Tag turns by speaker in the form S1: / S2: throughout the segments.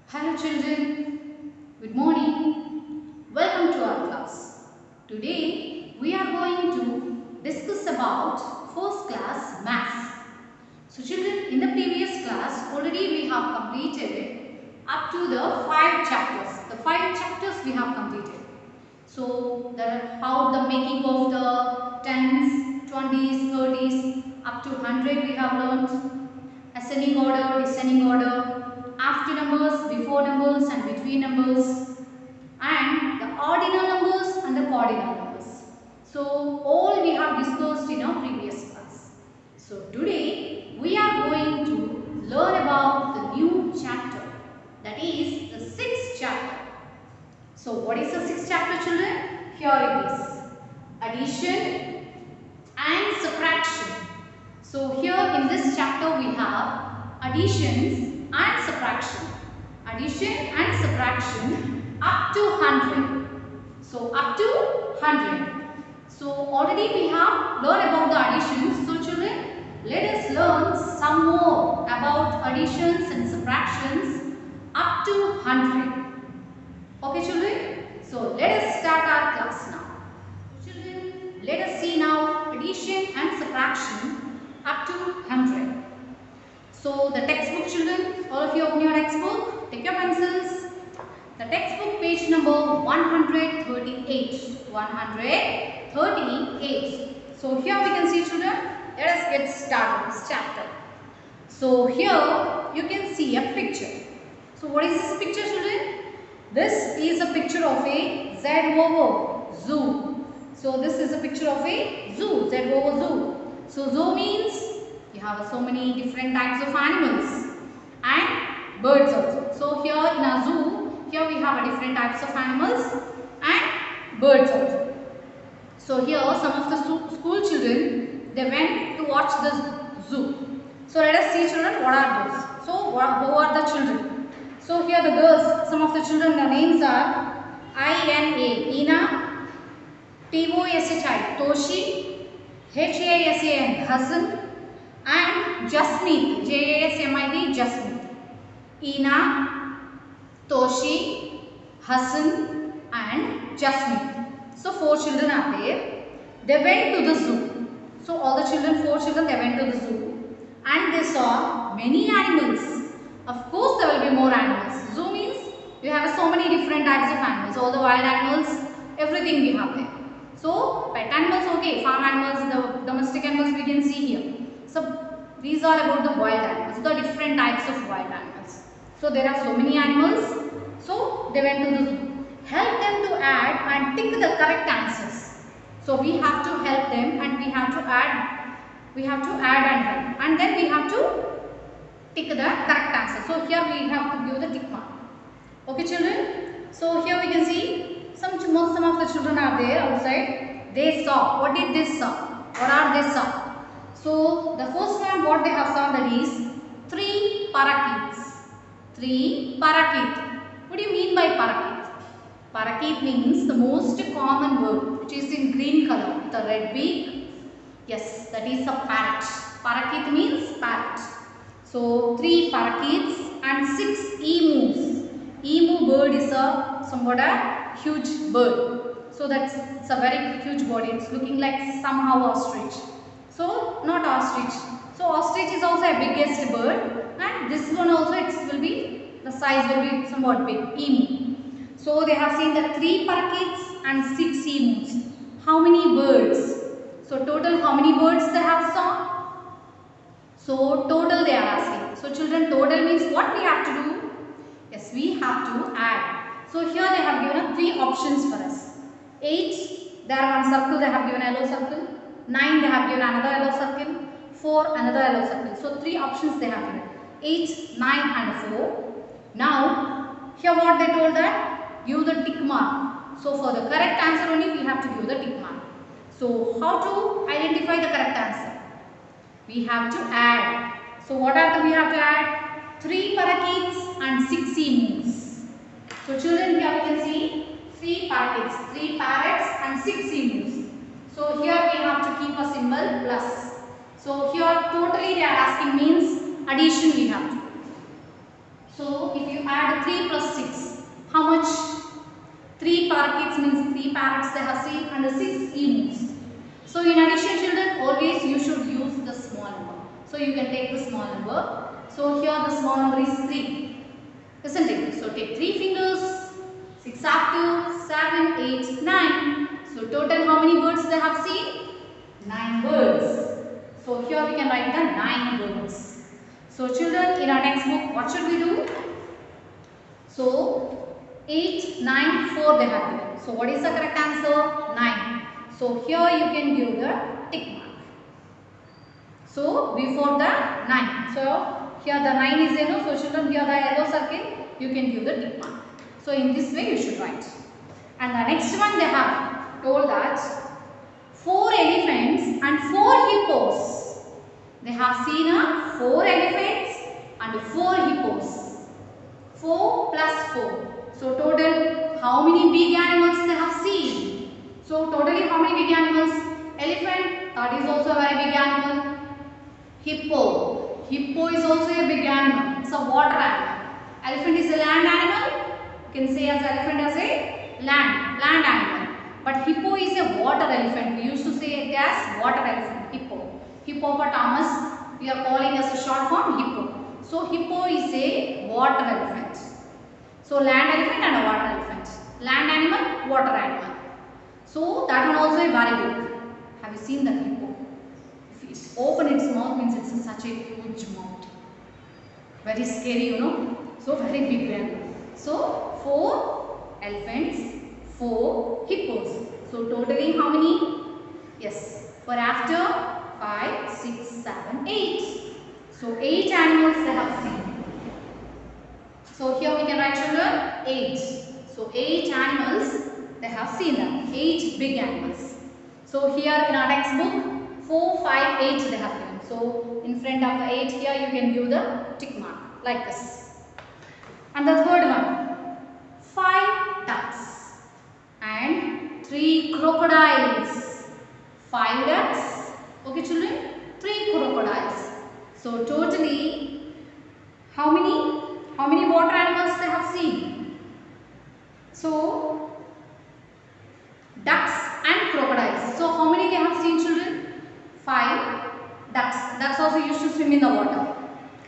S1: Hello children, good morning. Welcome to our class. Today we are going to discuss about first class maths. So children, in the previous class already we have completed up to the 5 chapters. The 5 chapters we have completed. So how the making of the tens, 20s, 30s up to 100 we have learned. Ascending order, descending order, after numbers, before numbers and between numbers, and the ordinal numbers and the cardinal numbers. So all we have discussed in our previous class. So today we are going to learn about the new chapter, that is the 6th chapter. So what is the 6th chapter, children? Here it is. Addition and subtraction. So here in this chapter we have additions and subtraction. Addition and subtraction up to 100. So up to 100. So already we have learned about the additions. So children, let us learn some more about additions and subtractions up to 100. Okay children? So let us start our class now. Children, let us see now addition and subtraction up to 100. So the textbook, children, all of you open your textbook, take your pencils. The textbook page number 138. 138. So here we can see, children, let us get started this chapter. So here you can see a picture. So what is this picture, children? This is a picture of a Z-over zoo. So this is a picture of a zoo, Z-over zoo. So zoo means you have so many different types of animals and birds also. So here in a zoo, here we have a different types of animals and birds also. So here some of the school children, they went to watch the zoo. So let us see, children, what are those? So who are the children? So here the girls, some of the children, the names are I-N-A, Ina, T-O-S-H-I, Toshi, H-A-S-A-N, Hassan, and Jasmeet, J-A-S-M-I-T, Jasmeet. Ina, Toshi, Hassan and Jasmeet. So 4 children are there. They went to the zoo. So all the children, 4 children, they went to the zoo. And they saw many animals. Of course there will be more animals. Zoo means you have so many different types of animals. All the wild animals, everything we have there. So pet animals, okay, farm animals, the domestic animals we can see here. So these are about the wild animals, the different types of wild animals. So there are so many animals. So they went to the zoo. Help them to add and tick the correct answers. So we have to help them and we have to add. We have to add and help. And then we have to tick the correct answer. So here we have to give the tick mark. Okay children. So here we can see some of the children are there outside. They saw. What did they saw? What are they saw? So the first one what they have saw, that is 3 parakeets. 3 parakeet. What do you mean by parakeet? Parakeet means the most common bird which is in green color with a red beak. Yes, that is a parrot. Parakeet means parrot. So 3 parakeets and 6 emus. Emu bird is a somewhat a huge bird. So it's a very huge body. It's looking like somehow ostrich. So not ostrich. So ostrich is also a biggest bird, and this one also the size will be somewhat big. Emu. So they have seen the 3 parakeets and 6 emus. How many birds? So total how many birds they have saw? So total they are asking. So children, total means what we have to do? Yes, we have to add. So here they have given 3 options for us. 8, there are one circle, they have given a yellow circle. 9, they have given another yellow circle. 4, another yellow circle. So 3 options they have given. 8, 9 and 4. Now, here what they told that? Give the tick mark. So for the correct answer only we have to give the tick mark. So how to identify the correct answer? We have to add. So what are we have to add? 3 parakeets and 6 emus. So children, here we can see 3 parakeets, 3 parrots and 6 emus. So here we have to keep a symbol plus. So here totally they are asking means addition we have to. So if you add 3 plus 6. How much? 3 parakeets means 3 parrots they have seen and 6 emus. So in addition children, always you should use the small number. So you can take the small number. So here the small number is 3. Isn't it? So take 3 fingers. 6 after 7, 8, 9. So total how many birds they have seen? 9 birds. So here we can write the 9 birds. So children, in our textbook, what should we do? So 8, 9, 4 they have given. So what is the correct answer? 9. So here you can give the tick mark. So before the 9. So here the 9 is yellow. So children, here the yellow circle, you can give the tick mark. So in this way you should write. And the next one they have told that 4 elephants and 4 hippos. They have seen 4 elephants and 4 hippos. 4 plus 4. So total how many big animals they have seen? So totally how many big animals? Elephant, that is also a very big animal. Hippo. Hippo is also a big animal. It's a water animal. Elephant is a land animal. You can say as elephant as a land animal. But hippo is a water elephant. We used to say it as water elephant. Hippo. Hippopotamus. We are calling as a short form hippo. So hippo is a water elephant. So land elephant and a water elephant. Land animal, water animal. So that one also is very big. Have you seen the hippo? If it open its mouth means it's such a huge mouth. Very scary, you know. So very big animal. So 4 elephants, 4 hippos. So totally how many? Yes. For after 5, 6, 7, 8. So 8 animals they have seen. So here we can write children 8. So 8 animals they have seen them. 8 big animals. So here in our textbook 4, 5, 8 they have given. So in front of the 8 here you can give the tick mark like this. And the third one 5 ducks and 3 crocodiles. 5 ducks. Okay children, 3 crocodiles. So totally how many water animals they have seen? So ducks and crocodiles. So how many they have seen children? 5 ducks. Ducks also used to swim in the water.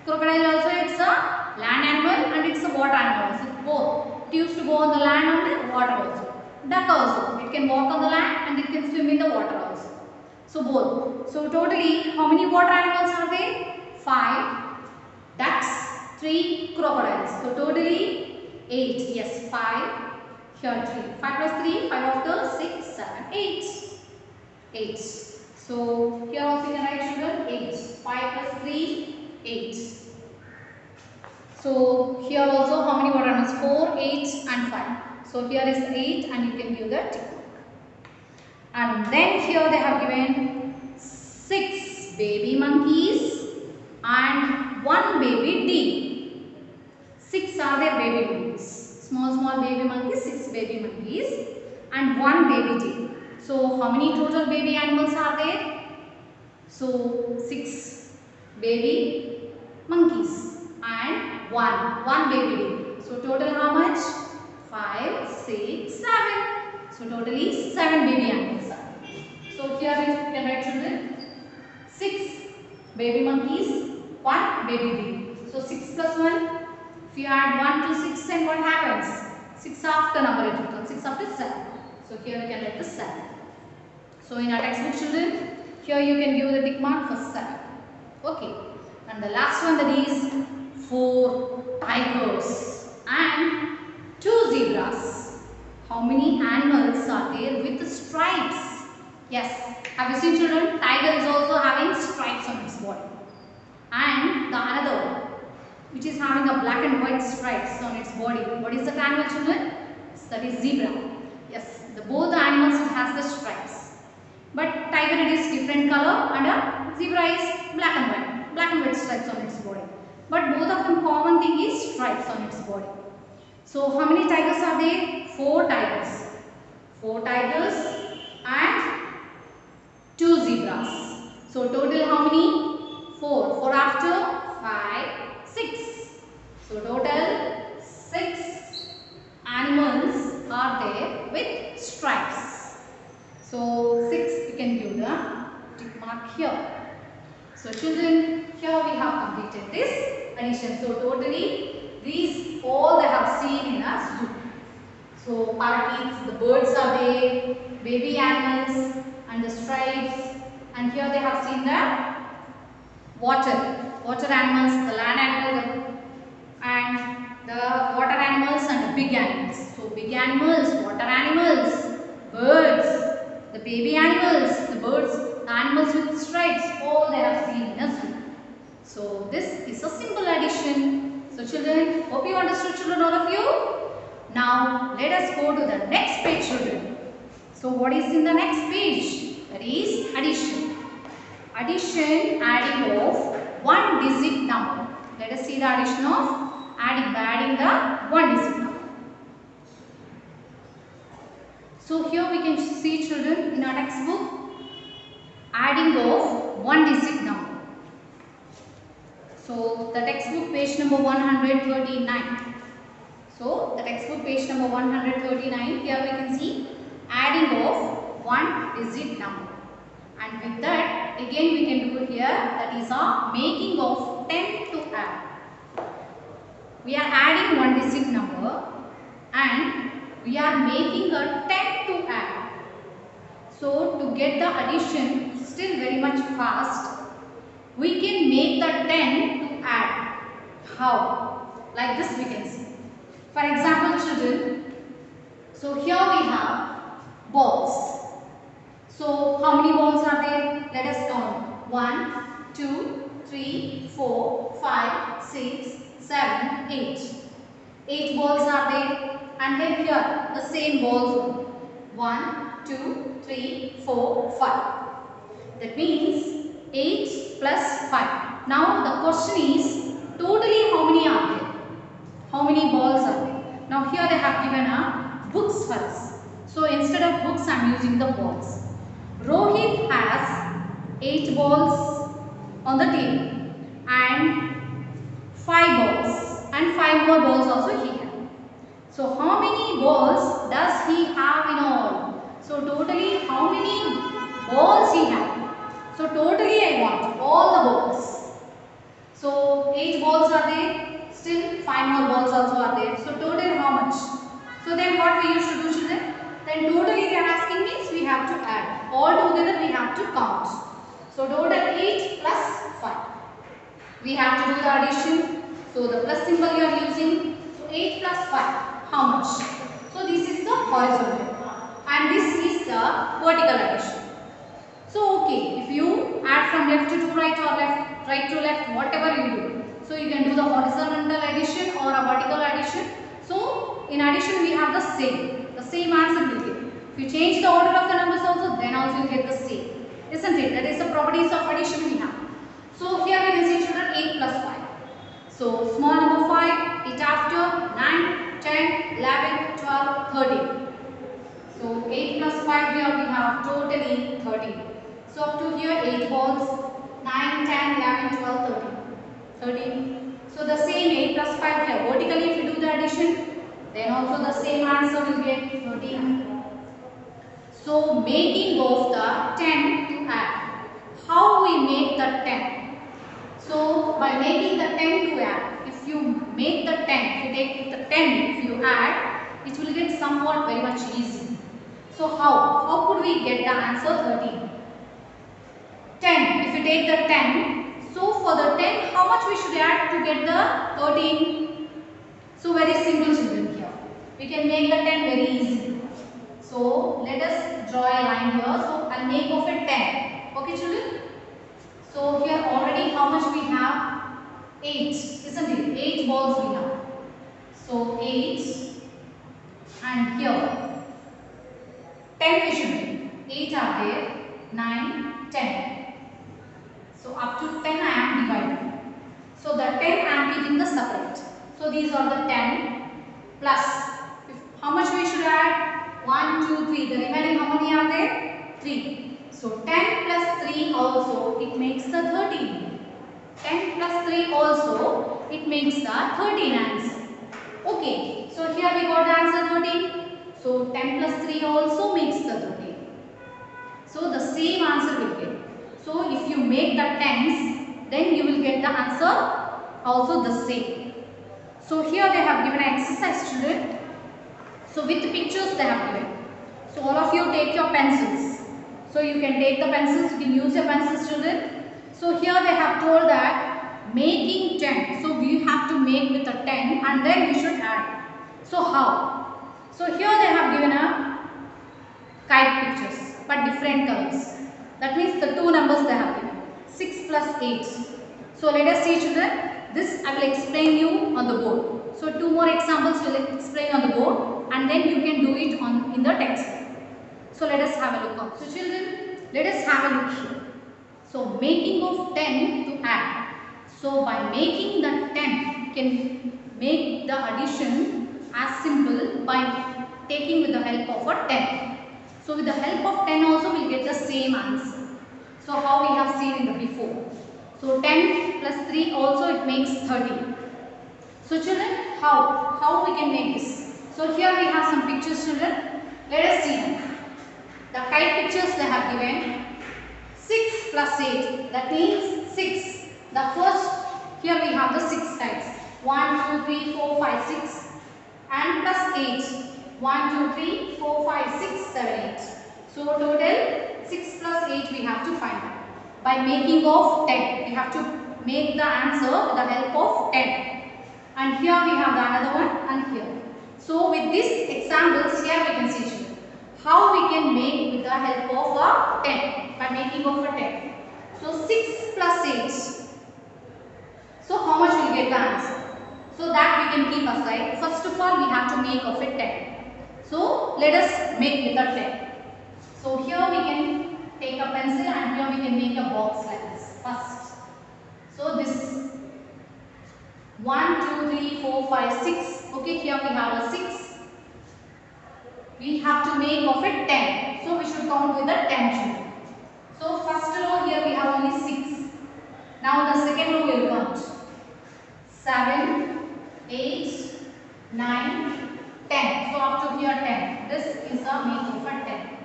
S1: Crocodile also it's a land animal and it's a water animal. So both. It used to go on the land and the water also. Duck also. It can walk on the land and it can swim in the water also. So both. So totally how many water animals are there? 5 ducks, 3 crocodiles. So totally 8. Yes, 5. Here 3. 5 plus 3, 5 after 6, 7, 8. 8. So here also you can write children 8. 5 plus 3, 8. So here also how many water animals? 4, 8 and 5. So here is 8 and you can give the tick mark. And then here they have given 6 baby monkeys and 1 baby deer. 6 are their baby monkeys. Small baby monkeys, 6 baby monkeys and 1 baby deer. So how many total baby animals are there? So 6 baby monkeys and 1 baby deer. So total how much? 5, 6, 7. So totally 7 baby animals are. So here we can write children 6 baby monkeys, 1 baby deer. So 6 plus 1. If you add 1 to 6 then what happens? 6 after number it becomes 6 after 7. So here we can write the 7. So in our textbook children, here you can give the tick mark for 7. Okay. And the last one that is 4 tigers and 2 zebras. How many animals are there with stripes? Yes. Have you seen children? Tiger is also having stripes on its body. And the another one, which is having a black and white stripes on its body. What is the animal children? Yes, that is zebra. Yes, both the animals has the stripes. But tiger it is different color and zebra is black and white. Black and white stripes on its body. But both of them common thing is stripes on its body. So how many tigers are there? 4 tigers. 4 tigers and 2 zebras. So total how many? 4. 4 after 5, 6. So total 6 mark here. So children, here we have completed this addition. So totally these all they have seen in a zoo. So parakeets, the birds are there, baby animals and the stripes, and here they have seen the water animals, the land animal, and the water animals and the big animals. So big animals, water animals, birds, the baby animals, the birds, the animals with stripes, all they have seen in a zoo. So this is a simple addition. So children, hope you understood, children, all of you. Now let us go to the next page, children. So what is in the next page? That is addition. Addition, adding of one digit number. Let us see the addition of adding the one digit number. So here we can see, children, in our textbook, adding of one digit number. So the textbook page number 139. So the textbook page number 139, here we can see adding of one digit number. And with that, again we can do here, that is a making of 10 to add. We are adding one digit number and we are making a 10 to add. So to get the addition still very much fast, we can make the 10 to add. How? Like this we can see. For example, children, so here we have balls. So how many balls are there? Let us count. 1, 2, 3, 4, 5, 6, 7, 8. 8 balls are there. And then here the same balls. 1, 2, 3, 4, 5. That means 8 plus 5. Now the question is, totally how many are there? How many balls are there? Now here they have given a books for us. So instead of books I am using the balls. Rohit has 8 balls on the table and 5 balls and 5 more balls also he has. So how many balls does he have in all? So totally how many balls he has? So totally I want all the balls. So 8 balls are there. Still 5 more balls also are there. So total how much? So then what we used to do, children? Then totally they are asking means we have to add. All together we have to count. So total 8 plus 5. We have to do the addition. So the plus symbol you are using. So 8 plus 5. How much? So this is the horizontal. And this is the vertical addition. So okay, if you add from left to right or right to left, whatever you do. So you can do the horizontal addition or a vertical addition. So in addition we have the same answer will give. If you change the order of the numbers also, then also you get the same. Isn't it? That is the properties of addition we have. So here we can see, children, 8 plus 5. So small number 5, it after 9, 10, 11, 12, 13. So 8 plus 5 here we have totally 13. So up to here 8 balls, 9, 10, 11, 12, 13. 13. So the same 8 plus 5 here. Vertically if you do the addition, then also the same answer will get 13. So making of the 10 to add. How we make the 10? So by making the 10 to add, if you make the 10, if you take the 10, if you add, it will get somewhat very much easy. So how? How could we get the answer 13? 10. If you take the 10, so for the 10, how much we should add to get the 13? So very simple, children, here. We can make the 10 very easily. So let us draw a line here. So I'll make of it 10. Okay, children? So here already how much we have? 8. Isn't it? 8 balls we have. So 8 and here 10 we should make. 8 are there. 9, 10. So up to 10 I am dividing. So the 10 I am keeping the separate. So these are the 10 plus. How much we should add? 1, 2, 3. The remaining how many are there? 3. So 10 plus 3 also it makes the 13. 10 plus 3 also it makes the 13 answer. Okay. So here we got the answer 13. So 10 plus 3 also makes the 13. So the same answer will get. So make the tens, then you will get the answer also the same. So here they have given an exercise, children. So with pictures they have given. So all of you take your pencils. So you can take the pencils, you can use your pencils, children. So here they have told that making 10. So we have to make with a 10 and then we should add. So how? So here they have given a kite pictures but different colors. That means the two numbers they have given. 6 plus 8. So let us see, children. This I will explain you on the board. So two more examples will explain on the board and then you can do it in the text. So let us have a look on. So children, let us have a look here. So making of 10 to add. So by making the 10 can make the addition as simple by taking with the help of a 10. So with the help of 10 also we will get the same answer. So how we have seen in the before. So 10 plus 3 also it makes 30. So children, how we can make this? So here we have some pictures, children. Let us see them. The kite pictures they have given 6 plus 8, that means 6. The first, here we have the 6 kites. 1, 2, 3, 4, 5, 6 and plus 8. 1, 2, 3, 4, 5, 6, 7, 8. So total 6 plus 8 we have to find out. By making of 10, we have to make the answer with the help of 10. And here we have the another one and here. So with these examples here we can see, children, how we can make with the help of a 10 by making of a 10. So 6 plus 8. So how much will get the answer? So that we can keep aside. First of all we have to make of it 10. So let us make with a 10. So here we can take a pencil and here we can make a box like this first. So this 1, 2, 3, 4, 5, 6. Okay, here we have a 6. We have to make of it 10. So we should count with the 10 children. So first row here we have only 6. Now the second row we will count. 7, 8, 9, 10. So up to here 10. This is a make of a 10.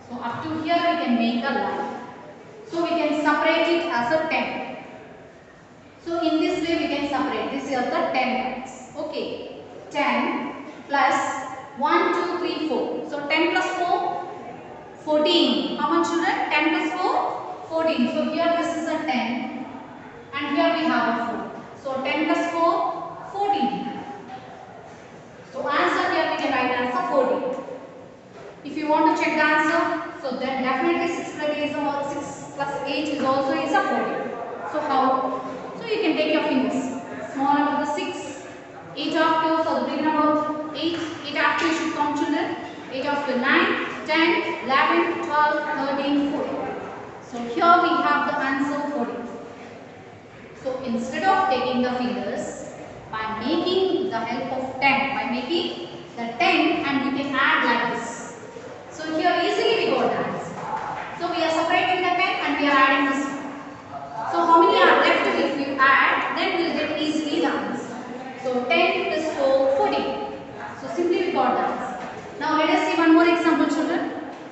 S1: So up to here we can make a line. So we can separate it as a 10. So in this way we can separate. This is the 10 lines. Okay. 10 plus 1, 2, 3, 4. So 10 plus 4, 14. How much, children? 10 plus 4, 14. So here this is a 10 and here we have a 4. So 10 plus 4, 14. So answer here we can write answer 14. If you want to check the answer, so then definitely 6 plus 8 is also is a 40. So how? So you can take your fingers. Small number the 6, 8 after, so the big number 8, 8 after you should count, children. 8 after 9, 10, 11, 12, 13, 14. So here we have the answer 14. So instead of taking the fingers, by making the help of 10, by making the 10 and we can add like this. So here easily we got the answer. So we are separating the 10 and we are adding this one. So how many are left? If you add, then we will get easily the answer. So 10 plus 4, 14. So simply we got the answer. Now let us see one more example, children.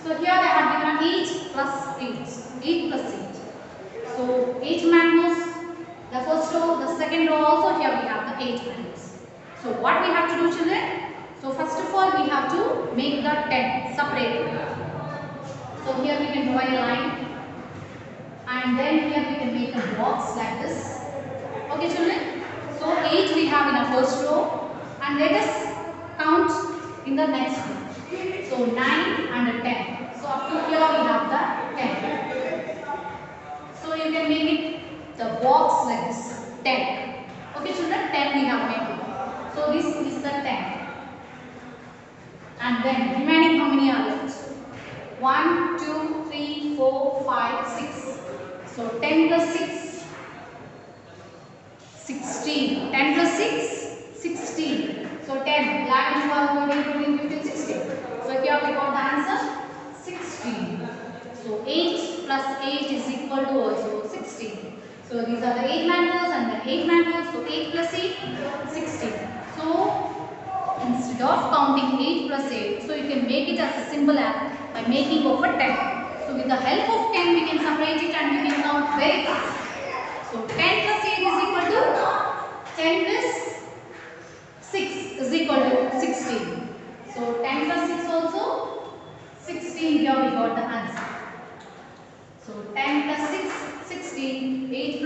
S1: So here I have given 8 plus 8. 8 plus 8. So 8 mangoes. The first row, the second row also here we have the 8 mangoes. So what we have to do, children? So first of all we have to make the 10 separate. So here we can draw a line and then here we can make a box like this. Okay, children? So 8 we have in the first row and let us count in the next row. So 9 and a 10. So up to here we have the 10. So you can make it the box like this 10. Okay, children? 10 we have made. So this is the 10. And then remaining how many are left? 1, 2, 3, 4, 5, 6. So 10 plus 6, 16. 10 plus 6, 16. So 10, 11, 12, 13, 14, 15, 16. So here we got the answer 16. So 8 plus 8 is equal to also 16. So these are the 8 mangoes and the 8 mangoes. So 8 plus 8, 16. So instead of counting 8 plus 8, so you can make it as a simple as by making over 10. So with the help of 10 we can separate it and we can count very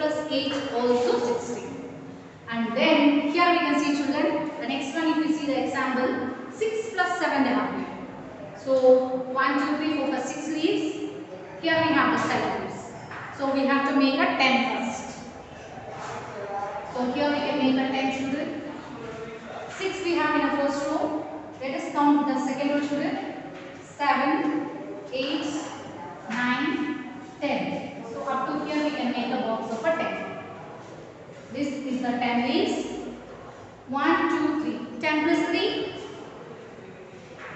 S1: plus 8 also 16. And then here we can see children, the next one if you see the example, 6 plus 7 they have here. So 1, 2, 3, 4, 5, 6 leaves. Here we have the 7 leaves. So we have to make a 10 first. So here we can make a 10 children. 6 we have in the first row. Let us count the second row children. 7, 8, 9, 10. So up to here we can make a box of a 10. This is the 10 leaves. 1, 2, 3. 10 plus 3?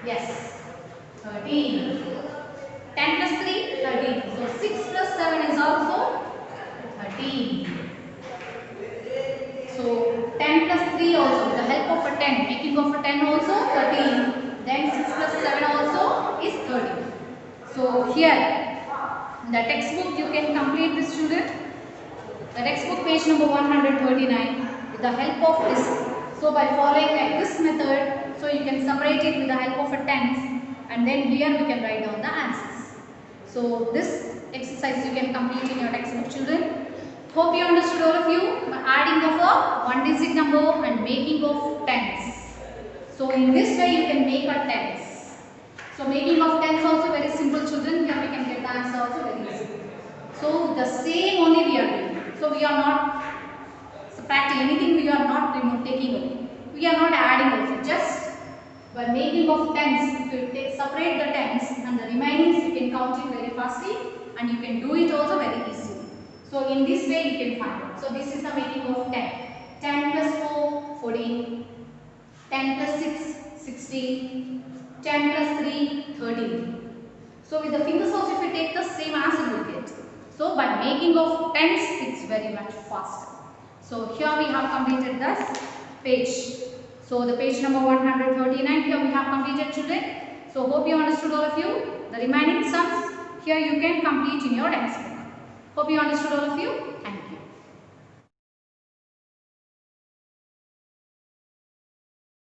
S1: Yes. 13. 10 plus 3? 13. So 6 plus 7 is also 13. So 10 plus 3 also, with the help of a 10, making of a 10 also 13. Then 6 plus 7 also is 13. So here, in the textbook you can complete this children. The textbook page number 139 with the help of this. So by following this method, so you can separate it with the help of a tens, and then here we can write down the answers. So this exercise you can complete in your textbook children. Hope you understood all of you by adding of a one digit number and making of tens. So in this way you can make a tens. So making of tens also very simple children. Here we can get the answer also very easy. So the same only we are doing. So we are not subtracting anything, we are not taking away. We are not adding also. Just by making of tens, if you separate the tens and the remainings, you can count it very fastly and you can do it also very easily. So in this way you can find it. So this is the making of 10. 10 plus 4, 14. 10 plus 6, 16. 10 plus 3, 13. So with the fingers also if you take the same answer you will get. So by making of tens, it's very much faster. So here we have completed this page. So the page number 139 here we have completed children. So hope you understood all of you. The remaining sums here you can complete in your textbook. Hope you understood all of you. Thank you.